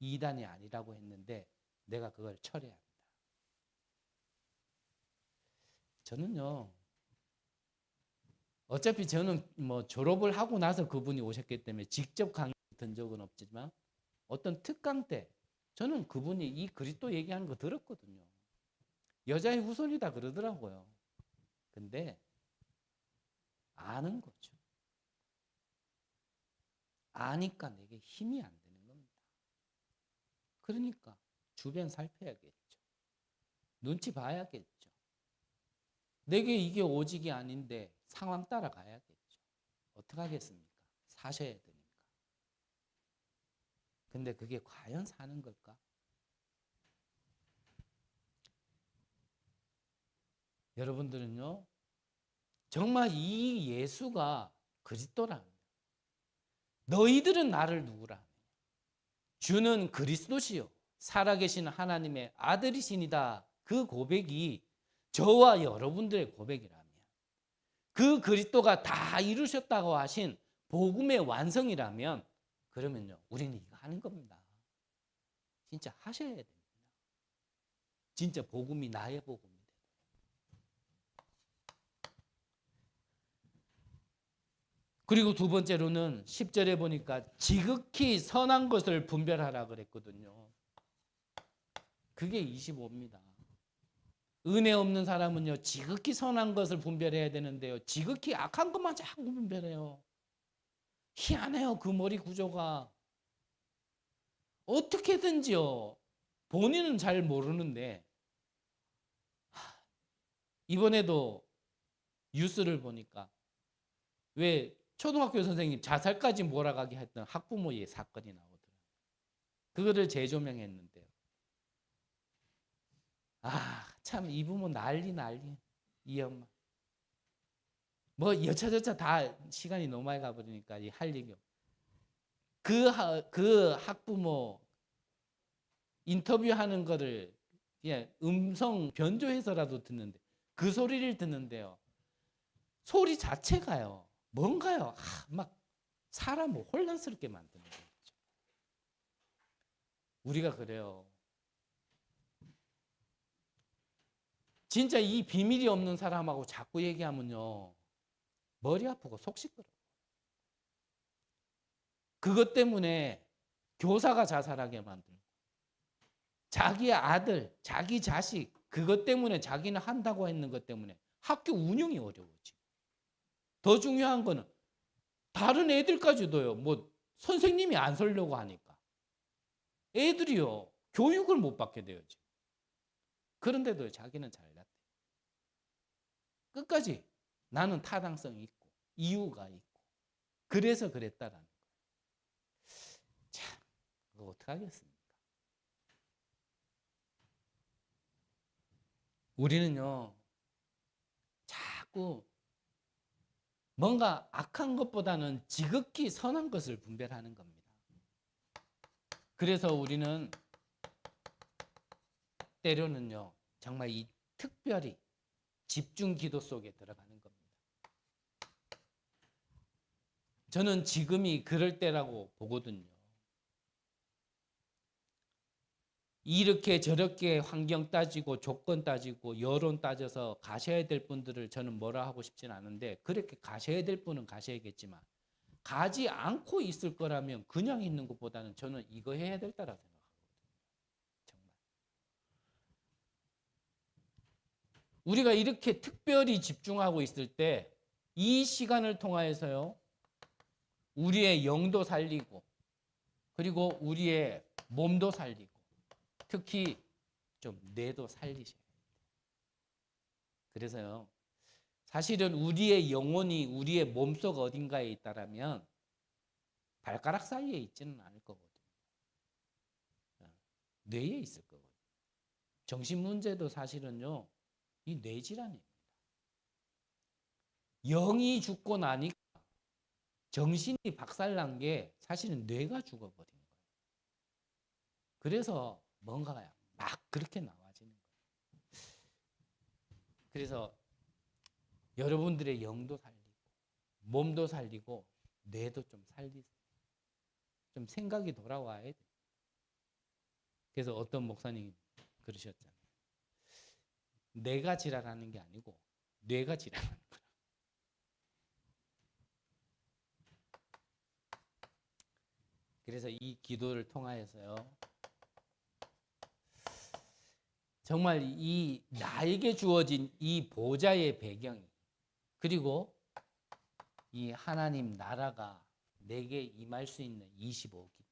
이단이 아니라고 했는데 내가 그걸 철회한다. 저는요, 어차피 저는 뭐 졸업을 하고 나서 그분이 오셨기 때문에 직접 강의 든 적은 없지만, 어떤 특강 때 저는 그분이 이 그리스도 얘기하는 거 들었거든요. 여자의 후손이다 그러더라고요. 근데 아는 거죠. 아니까 내게 힘이 안 되는 겁니다. 그러니까 주변 살펴야겠죠. 눈치 봐야겠죠. 내게 이게 오직이 아닌데 상황 따라가야겠죠. 어떡하겠습니까? 사셔야 되니까. 근데 그게 과연 사는 걸까? 여러분들은요, 정말 이 예수가 그리스도라면, 너희들은 나를 누구라? 주는 그리스도시요 살아계신 하나님의 아들이시니다. 그 고백이 저와 여러분들의 고백이라면, 그 그리스도가 다 이루셨다고 하신 복음의 완성이라면, 그러면요 우리는 이거 하는 겁니다. 진짜 하셔야 됩니다. 진짜 복음이 나의 복음이 돼요. 그리고 두 번째로는 10절에 보니까 지극히 선한 것을 분별하라 그랬거든요. 그게 25입니다. 은혜 없는 사람은요, 지극히 선한 것을 분별해야 되는데요, 지극히 악한 것만 자꾸 분별해요. 희한해요, 그 머리 구조가. 어떻게든지요, 본인은 잘 모르는데, 이번에도 뉴스를 보니까 왜 초등학교 선생님 자살까지 몰아가게 했던 학부모의 사건이 나오더라고요. 그거를 재조명했는데요. 참 이 부모 난리. 이 엄마. 뭐 여차저차 다 시간이 너무 많이 가버리니까 할 얘기 없고. 그 학부모 인터뷰하는 거를 그냥 음성 변조해서라도 듣는데, 그 소리를 듣는데요, 소리 자체가요, 뭔가요? 막 사람을 혼란스럽게 만드는 거죠. 우리가 그래요. 진짜 이 비밀이 없는 사람하고 자꾸 얘기하면요, 머리 아프고 속 시끄러워. 그것 때문에 교사가 자살하게 만들고, 자기 아들, 자기 자식, 그것 때문에 자기는 한다고 했는 것 때문에 학교 운영이 어려워지. 더 중요한 거는 다른 애들까지도요, 뭐 선생님이 안 설려고 하니까 애들이요, 교육을 못 받게 되어지. 그런데도 자기는 잘났대. 끝까지 나는 타당성이 있고 이유가 있고 그래서 그랬다라는 거예요. 참, 그거 어떡하겠습니까? 우리는요, 자꾸 뭔가 악한 것보다는 지극히 선한 것을 분별하는 겁니다. 그래서 우리는 때로는요, 정말 이 특별히 집중 기도 속에 들어가는 겁니다. 저는 지금이 그럴 때라고 보거든요. 이렇게 저렇게 환경 따지고 조건 따지고 여론 따져서 가셔야 될 분들을 저는 뭐라 하고 싶진 않은데, 그렇게 가셔야 될 분은 가셔야겠지만 가지 않고 있을 거라면 그냥 있는 것보다는 저는 이거 해야 될 때라고 생각하거든요. 정말. 우리가 이렇게 특별히 집중하고 있을 때 이 시간을 통하여서요, 우리의 영도 살리고 그리고 우리의 몸도 살리고 특히 좀 뇌도 살리셔야 돼요. 그래서요, 사실은 우리의 영혼이 우리의 몸속 어딘가에 있다라면 발가락 사이에 있지는 않을 거거든요. 뇌에 있을 거거든요. 정신 문제도 사실은요, 이 뇌질환입니다. 영이 죽고 나니까 정신이 박살난 게 사실은 뇌가 죽어버린 거예요. 그래서 뭔가가 막 그렇게 나와지는 거예요. 그래서 여러분들의 영도 살리고 몸도 살리고 뇌도 좀 살리세요. 좀 생각이 돌아와야 돼요. 그래서 어떤 목사님이 그러셨잖아요. 내가 지랄하는 게 아니고 뇌가 지랄하는 거야. 그래서 이 기도를 통하여서요, 정말 이 나에게 주어진 이 보좌의 배경이, 그리고 이 하나님 나라가 내게 임할 수 있는 25기도.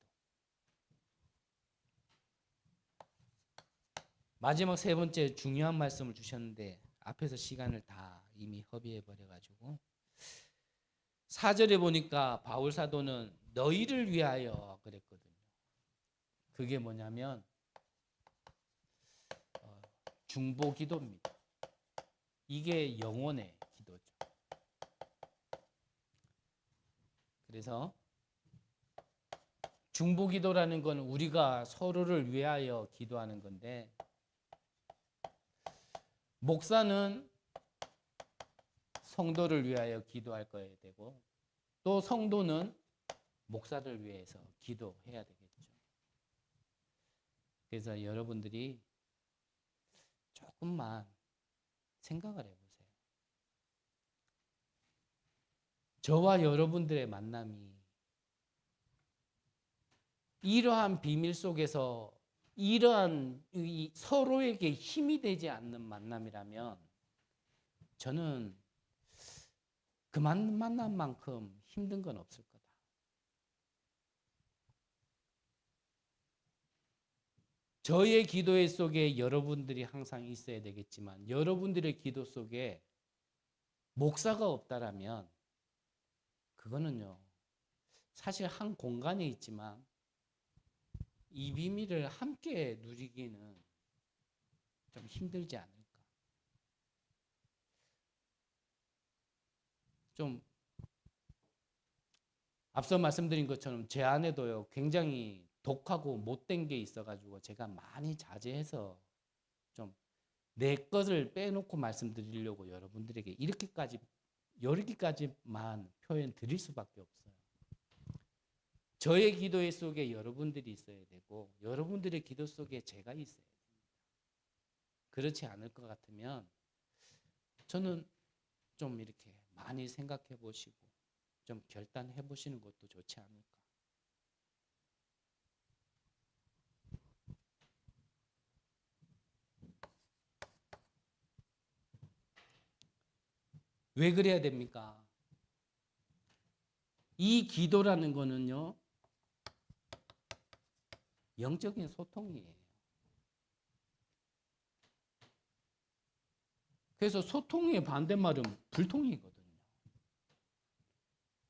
마지막 세 번째 중요한 말씀을 주셨는데 앞에서 시간을 다 이미 허비해 버려가지고 4절에 보니까 바울 사도는 너희를 위하여 그랬거든요. 그게 뭐냐면 중보기도입니다. 이게 영혼의 기도죠. 그래서 중보기도라는 건 우리가 서로를 위하여 기도하는 건데, 목사는 성도를 위하여 기도할 거야 되고, 또 성도는 목사를 위해서 기도해야 되겠죠. 그래서 여러분들이 조금만 생각을 해보세요. 저와 여러분들의 만남이 이러한 비밀 속에서 이러한 서로에게 힘이 되지 않는 만남이라면 저는 그 만남만큼 힘든 건 없을 거다. 저의 기도의 속에 여러분들이 항상 있어야 되겠지만 여러분들의 기도 속에 목사가 없다라면 그거는요, 사실 한 공간에 있지만 이 비밀을 함께 누리기는 좀 힘들지 않을까. 좀 앞서 말씀드린 것처럼 제 안에도요, 굉장히 독하고 못된 게 있어가지고 제가 많이 자제해서 좀 내 것을 빼놓고 말씀드리려고 여러분들에게 이렇게까지만 표현 드릴 수밖에 없어요. 저의 기도의 속에 여러분들이 있어야 되고 여러분들의 기도 속에 제가 있어야 됩니다. 그렇지 않을 것 같으면 저는 좀 이렇게 많이 생각해 보시고 좀 결단해 보시는 것도 좋지 않을까. 왜 그래야 됩니까? 이 기도라는 거는요, 영적인 소통이에요. 그래서 소통의 반대말은 불통이거든요.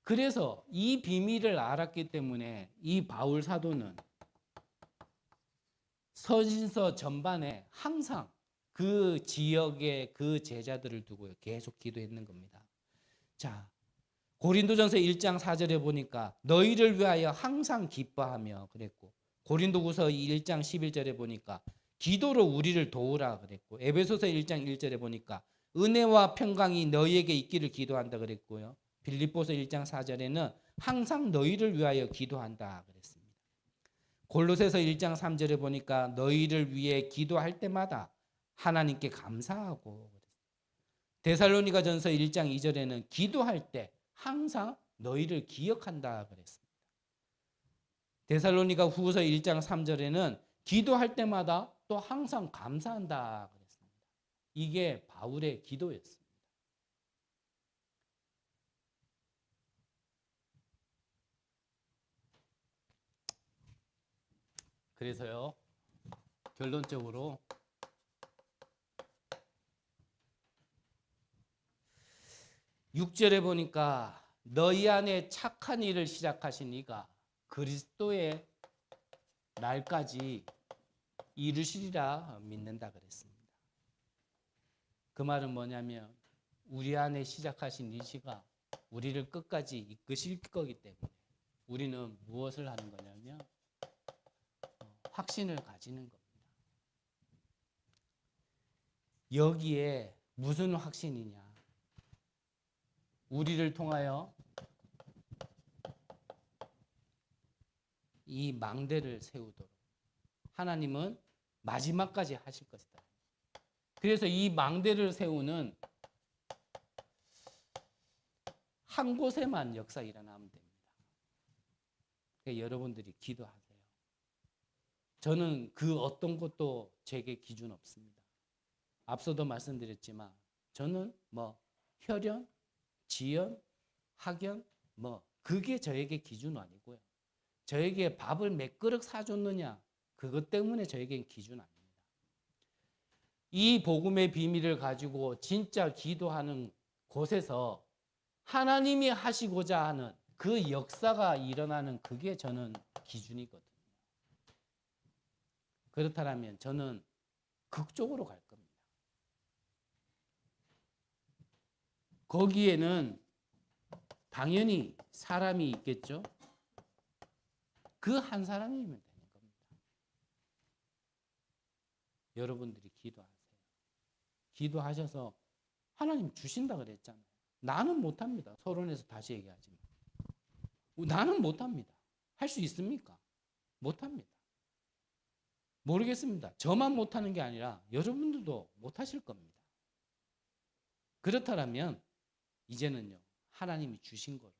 그래서 이 비밀을 알았기 때문에 이 바울 사도는 서신서 전반에 항상 그 지역의 그 제자들을 두고 계속 기도했는 겁니다. 자, 고린도전서 1장 4절에 보니까 너희를 위하여 항상 기뻐하며 그랬고, 고린도후서 1장 11절에 보니까 기도로 우리를 도우라 그랬고, 에베소서 1장 1절에 보니까 은혜와 평강이 너희에게 있기를 기도한다 그랬고요. 빌립보서 1장 4절에는 항상 너희를 위하여 기도한다 그랬습니다. 골로새서 1장 3절에 보니까 너희를 위해 기도할 때마다 하나님께 감사하고, 데살로니가전서 1장 2절에는 기도할 때 항상 너희를 기억한다 그랬습니다. 데살로니가 후서 1장 3절에는 기도할 때마다 또 항상 감사한다 그랬습니다. 이게 바울의 기도였습니다. 그래서요, 결론적으로 6절에 보니까 너희 안에 착한 일을 시작하신 이가 그리스도의 날까지 이루시리라 믿는다 그랬습니다. 그 말은 뭐냐면 우리 안에 시작하신 이시가 우리를 끝까지 이끄실 거기 때문에 우리는 무엇을 하는 거냐면 확신을 가지는 겁니다. 여기에 무슨 확신이냐? 우리를 통하여 이 망대를 세우도록 하나님은 마지막까지 하실 것이다. 그래서 이 망대를 세우는 한 곳에만 역사 일어나면 됩니다. 그러니까 여러분들이 기도하세요. 저는 그 어떤 것도 제게 기준 없습니다. 앞서도 말씀드렸지만 저는 혈연, 지연, 학연 그게 저에게 기준 아니고요. 저에게 밥을 몇 그릇 사줬느냐 그것 때문에 저에겐 기준 아닙니다. 이 복음의 비밀을 가지고 진짜 기도하는 곳에서 하나님이 하시고자 하는 그 역사가 일어나는 그게 저는 기준이거든요. 그렇다면 저는 극적으로 갈 겁니다. 거기에는 당연히 사람이 있겠죠. 그 한 사람이면 되는 겁니다. 여러분들이 기도하세요. 기도하셔서 하나님 주신다 그랬잖아요. 나는 못합니다. 서론에서 다시 얘기하지만 나는 못합니다. 할 수 있습니까? 못합니다. 모르겠습니다. 저만 못하는 게 아니라 여러분들도 못하실 겁니다. 그렇다면 이제는요 하나님이 주신 거로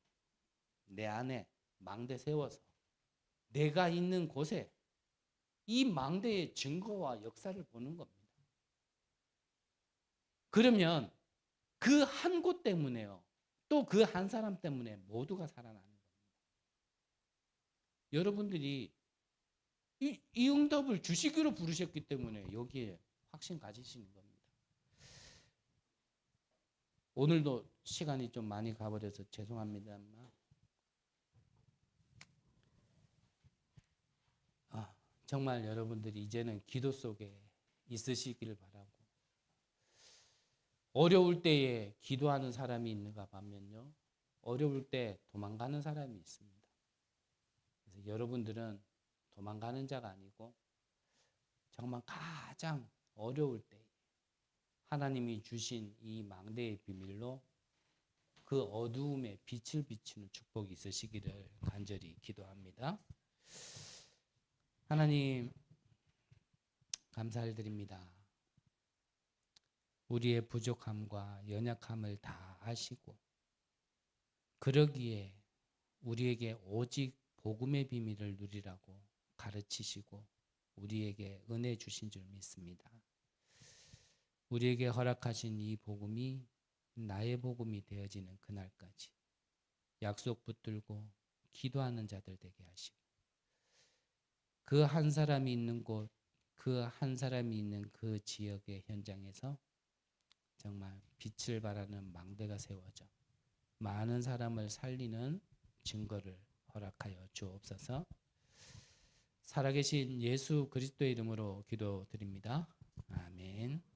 내 안에 망대 세워서 내가 있는 곳에 이 망대의 증거와 역사를 보는 겁니다. 그러면 그 한 곳 때문에요. 또 그 한 사람 때문에 모두가 살아나는 겁니다. 여러분들이 이 응답을 주시기로 부르셨기 때문에 여기에 확신 가지시는 겁니다. 오늘도 시간이 좀 많이 가버려서 죄송합니다만 정말 여러분들이 이제는 기도 속에 있으시기를 바라고, 어려울 때에 기도하는 사람이 있는가 하면요, 어려울 때 도망가는 사람이 있습니다. 그래서 여러분들은 도망가는 자가 아니고 정말 가장 어려울 때 하나님이 주신 이 망대의 비밀로 그 어두움에 빛을 비추는 축복이 있으시기를 간절히 기도합니다. 하나님 감사를 드립니다. 우리의 부족함과 연약함을 다 아시고 그러기에 우리에게 오직 복음의 비밀을 누리라고 가르치시고 우리에게 은혜 주신 줄 믿습니다. 우리에게 허락하신 이 복음이 나의 복음이 되어지는 그날까지 약속 붙들고 기도하는 자들 되게 하시고, 그 한 사람이 있는 곳, 그 한 사람이 있는 그 지역의 현장에서 정말 빛을 발하는 망대가 세워져 많은 사람을 살리는 증거를 허락하여 주옵소서. 살아계신 예수 그리스도의 이름으로 기도드립니다. 아멘.